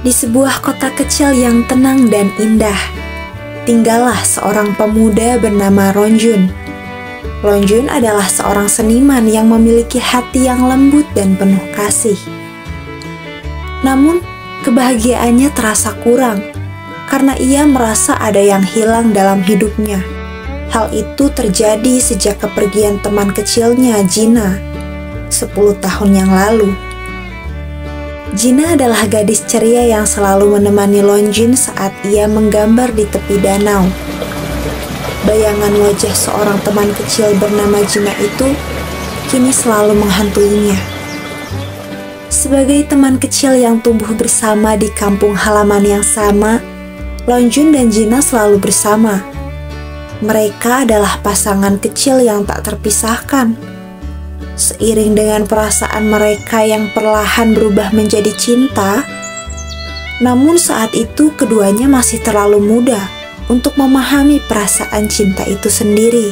Di sebuah kota kecil yang tenang dan indah, tinggallah seorang pemuda bernama Rongjun. Rongjun adalah seorang seniman yang memiliki hati yang lembut dan penuh kasih. Namun, kebahagiaannya terasa kurang karena ia merasa ada yang hilang dalam hidupnya. Hal itu terjadi sejak kepergian teman kecilnya, Gina, 10 tahun yang lalu. Gina adalah gadis ceria yang selalu menemani Rongjun saat ia menggambar di tepi danau. Bayangan wajah seorang teman kecil bernama Gina itu kini selalu menghantuinya. Sebagai teman kecil yang tumbuh bersama di kampung halaman yang sama, Rongjun dan Gina selalu bersama. Mereka adalah pasangan kecil yang tak terpisahkan. Seiring dengan perasaan mereka yang perlahan berubah menjadi cinta, namun saat itu keduanya masih terlalu muda untuk memahami perasaan cinta itu sendiri.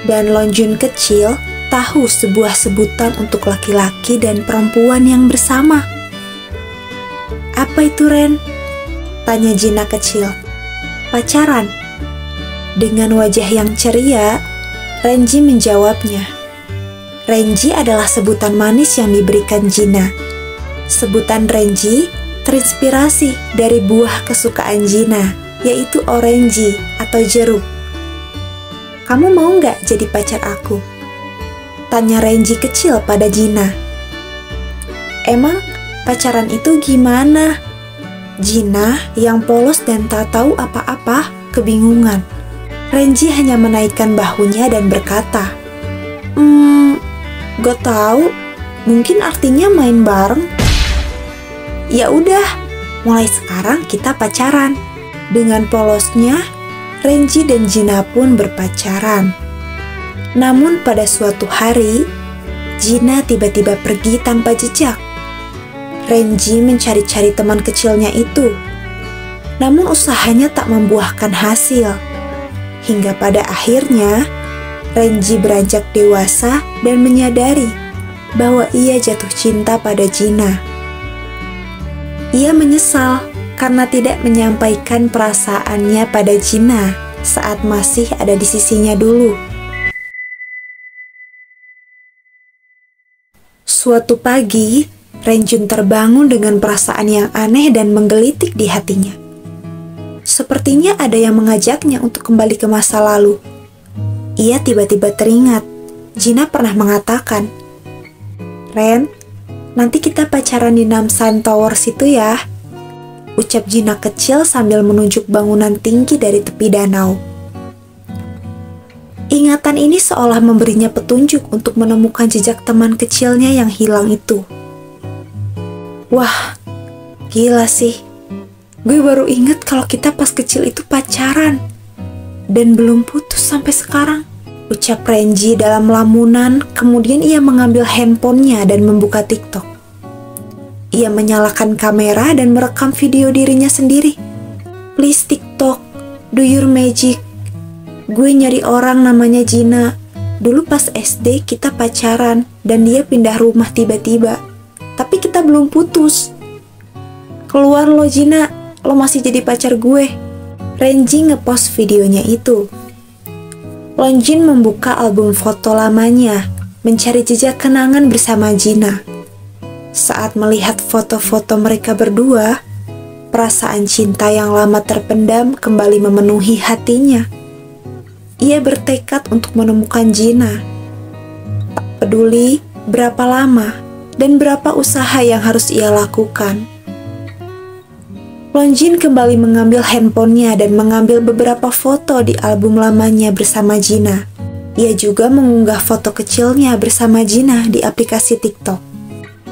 Dan Rongjun kecil tahu sebuah sebutan untuk laki-laki dan perempuan yang bersama. "Apa itu, Ren?" tanya Gina kecil. "Pacaran." Dengan wajah yang ceria, Renji menjawabnya. Renji adalah sebutan manis yang diberikan Gina. Sebutan Renji terinspirasi dari buah kesukaan Gina, yaitu orange atau jeruk. "Kamu mau nggak jadi pacar aku?" tanya Renji kecil pada Gina. "Emang pacaran itu gimana?" Gina yang polos dan tak tahu apa-apa kebingungan. Renji hanya menaikkan bahunya dan berkata, "Gak tahu, mungkin artinya main bareng." "Ya udah, mulai sekarang kita pacaran." Dengan polosnya, Renji dan Gina pun berpacaran. Namun pada suatu hari, Gina tiba-tiba pergi tanpa jejak. Renji mencari-cari teman kecilnya itu, namun usahanya tak membuahkan hasil. Hingga pada akhirnya, Renji beranjak dewasa dan menyadari bahwa ia jatuh cinta pada Gina. Ia menyesal karena tidak menyampaikan perasaannya pada Gina saat masih ada di sisinya dulu. Suatu pagi, Rongjun terbangun dengan perasaan yang aneh dan menggelitik di hatinya. Sepertinya ada yang mengajaknya untuk kembali ke masa lalu. Ia tiba-tiba teringat, Gina pernah mengatakan, "Ren, nanti kita pacaran di Namsan Tower situ ya," ucap Gina kecil sambil menunjuk bangunan tinggi dari tepi danau. Ingatan ini seolah memberinya petunjuk untuk menemukan jejak teman kecilnya yang hilang itu. "Wah, gila sih. Gue baru ingat kalau kita pas kecil itu pacaran. Dan belum putus sampai sekarang," ucap Renji dalam lamunan. Kemudian ia mengambil handphonenya dan membuka TikTok. Ia menyalakan kamera dan merekam video dirinya sendiri. "Please TikTok, do your magic. Gue nyari orang namanya Gina. Dulu pas SD kita pacaran dan dia pindah rumah tiba-tiba. Tapi kita belum putus. Keluar lo Gina, lo masih jadi pacar gue." Renji ngepost videonya itu. Rongjun membuka album foto lamanya, mencari jejak kenangan bersama Gina. Saat melihat foto-foto mereka berdua, perasaan cinta yang lama terpendam kembali memenuhi hatinya. Ia bertekad untuk menemukan Gina. Tak peduli berapa lama dan berapa usaha yang harus ia lakukan. Rongjun kembali mengambil handphonenya dan mengambil beberapa foto di album lamanya bersama Gina. Ia juga mengunggah foto kecilnya bersama Gina di aplikasi TikTok.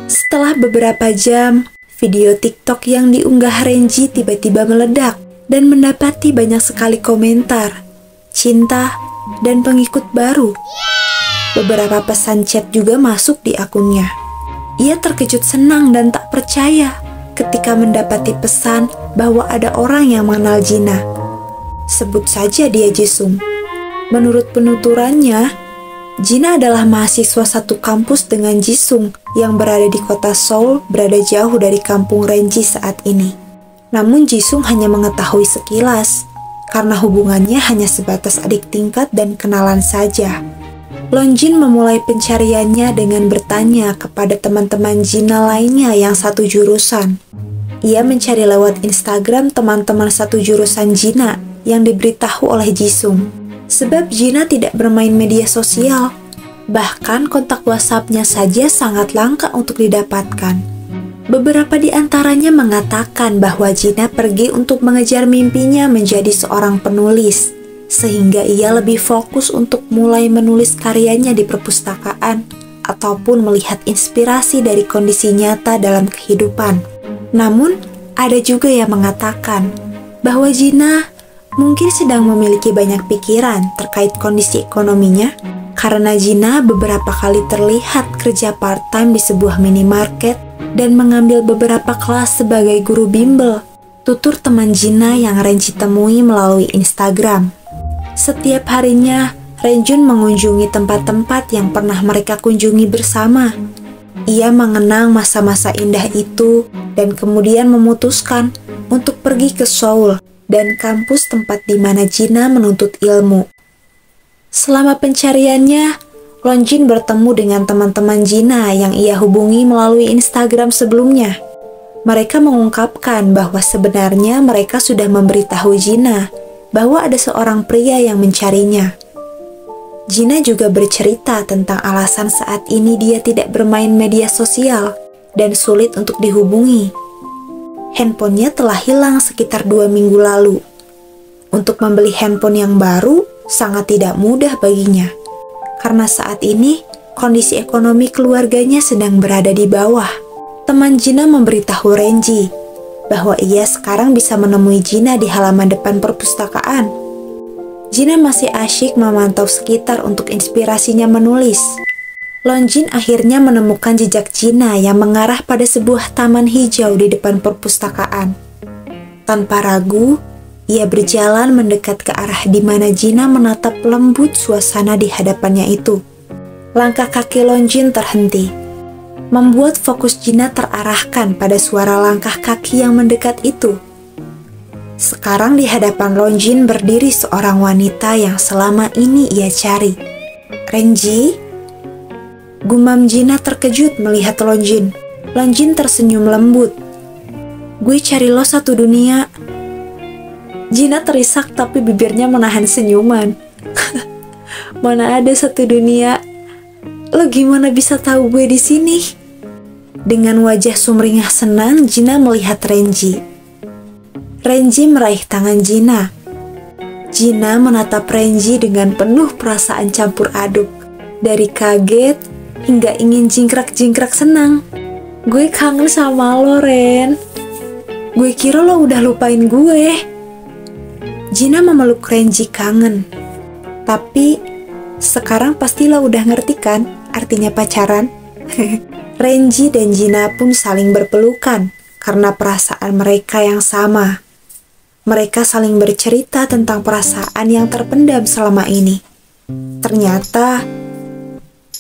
Setelah beberapa jam, video TikTok yang diunggah Renji tiba-tiba meledak dan mendapati banyak sekali komentar, cinta, dan pengikut baru. Beberapa pesan chat juga masuk di akunnya. Ia terkejut senang dan tak percaya ketika mendapati pesan bahwa ada orang yang mengenal Gina. Sebut saja dia Jisung. Menurut penuturannya, Gina adalah mahasiswa satu kampus dengan Jisung yang berada di kota Seoul, berada jauh dari kampung Renji saat ini. Namun Jisung hanya mengetahui sekilas, karena hubungannya hanya sebatas adik tingkat dan kenalan saja. Lonjin memulai pencariannya dengan bertanya kepada teman-teman Jina lainnya yang satu jurusan. Ia mencari lewat Instagram teman-teman satu jurusan Jina yang diberitahu oleh Jisung. Sebab Jina tidak bermain media sosial, bahkan kontak WhatsApp-nya saja sangat langka untuk didapatkan. Beberapa di antaranya mengatakan bahwa Jina pergi untuk mengejar mimpinya menjadi seorang penulis, sehingga ia lebih fokus untuk mulai menulis karyanya di perpustakaan ataupun melihat inspirasi dari kondisi nyata dalam kehidupan. Namun, ada juga yang mengatakan bahwa Jina mungkin sedang memiliki banyak pikiran terkait kondisi ekonominya, karena Jina beberapa kali terlihat kerja part-time di sebuah minimarket dan mengambil beberapa kelas sebagai guru bimbel, tutur teman Jina yang Renji temui melalui Instagram. Setiap harinya, Renjun mengunjungi tempat-tempat yang pernah mereka kunjungi bersama. Ia mengenang masa-masa indah itu dan kemudian memutuskan untuk pergi ke Seoul dan kampus tempat di mana Jina menuntut ilmu. Selama pencariannya, Lonjin bertemu dengan teman-teman Jina yang ia hubungi melalui Instagram sebelumnya. Mereka mengungkapkan bahwa sebenarnya mereka sudah memberitahu Jina bahwa ada seorang pria yang mencarinya. Jina juga bercerita tentang alasan saat ini dia tidak bermain media sosial dan sulit untuk dihubungi. Handphonenya telah hilang sekitar 2 minggu lalu. Untuk membeli handphone yang baru sangat tidak mudah baginya, karena saat ini kondisi ekonomi keluarganya sedang berada di bawah. Teman Jina memberitahu Renji bahwa ia sekarang bisa menemui Jina di halaman depan perpustakaan. Jina masih asyik memantau sekitar untuk inspirasinya menulis. Lonjin akhirnya menemukan jejak Jina yang mengarah pada sebuah taman hijau di depan perpustakaan. Tanpa ragu, ia berjalan mendekat ke arah di mana Jina menatap lembut suasana di hadapannya itu. Langkah kaki Lonjin terhenti, membuat fokus Jina terarahkan pada suara langkah kaki yang mendekat itu. Sekarang di hadapan Lonjin berdiri seorang wanita yang selama ini ia cari. Renji? Gumam Jina terkejut melihat Lonjin. Lonjin tersenyum lembut. Gue cari lo satu dunia. Jina terisak tapi bibirnya menahan senyuman. Mana ada satu dunia? Lo gimana bisa tahu gue di sini? Dengan wajah sumringah senang, Jina melihat Renji. Renji meraih tangan Jina. Jina menatap Renji dengan penuh perasaan campur aduk, dari kaget hingga ingin jingkrak-jingkrak senang. Gue kangen sama lo, Ren. Gue kira lo udah lupain gue. Jina memeluk Renji kangen. Tapi sekarang pasti lo udah ngerti kan artinya pacaran? Renji dan Jina pun saling berpelukan karena perasaan mereka yang sama. Mereka saling bercerita tentang perasaan yang terpendam selama ini. Ternyata,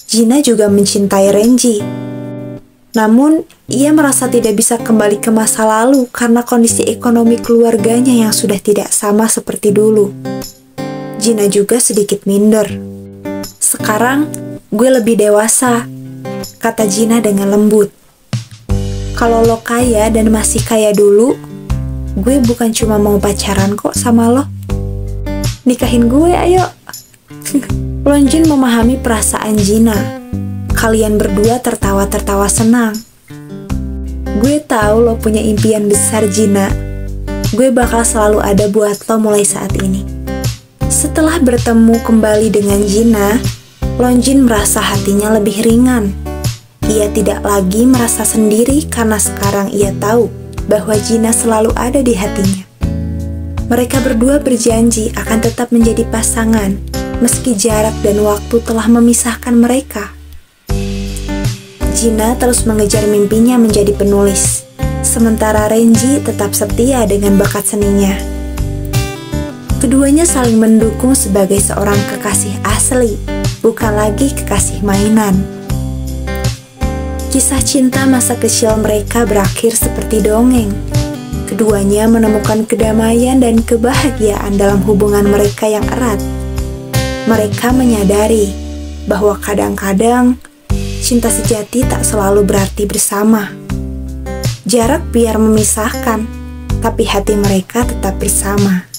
Jina juga mencintai Renji. Namun, ia merasa tidak bisa kembali ke masa lalu karena kondisi ekonomi keluarganya yang sudah tidak sama seperti dulu. Jina juga sedikit minder. Sekarang, gue lebih dewasa, kata Jina dengan lembut. Kalau lo kaya dan masih kaya dulu, gue bukan cuma mau pacaran kok sama lo. Nikahin gue, ayo. Lonjin memahami perasaan Jina. Kalian berdua tertawa-tertawa senang. Gue tahu lo punya impian besar, Jina. Gue bakal selalu ada buat lo mulai saat ini. Setelah bertemu kembali dengan Jina, Lonjin merasa hatinya lebih ringan. Ia tidak lagi merasa sendiri karena sekarang ia tahu bahwa Jina selalu ada di hatinya. Mereka berdua berjanji akan tetap menjadi pasangan, meski jarak dan waktu telah memisahkan mereka. Jina terus mengejar mimpinya menjadi penulis, sementara Renji tetap setia dengan bakat seninya. Keduanya saling mendukung sebagai seorang kekasih asli, bukan lagi kekasih mainan. Kisah cinta masa kecil mereka berakhir seperti dongeng. Keduanya menemukan kedamaian dan kebahagiaan dalam hubungan mereka yang erat. Mereka menyadari bahwa kadang-kadang cinta sejati tak selalu berarti bersama. Jarak biar memisahkan, tapi hati mereka tetap bersama.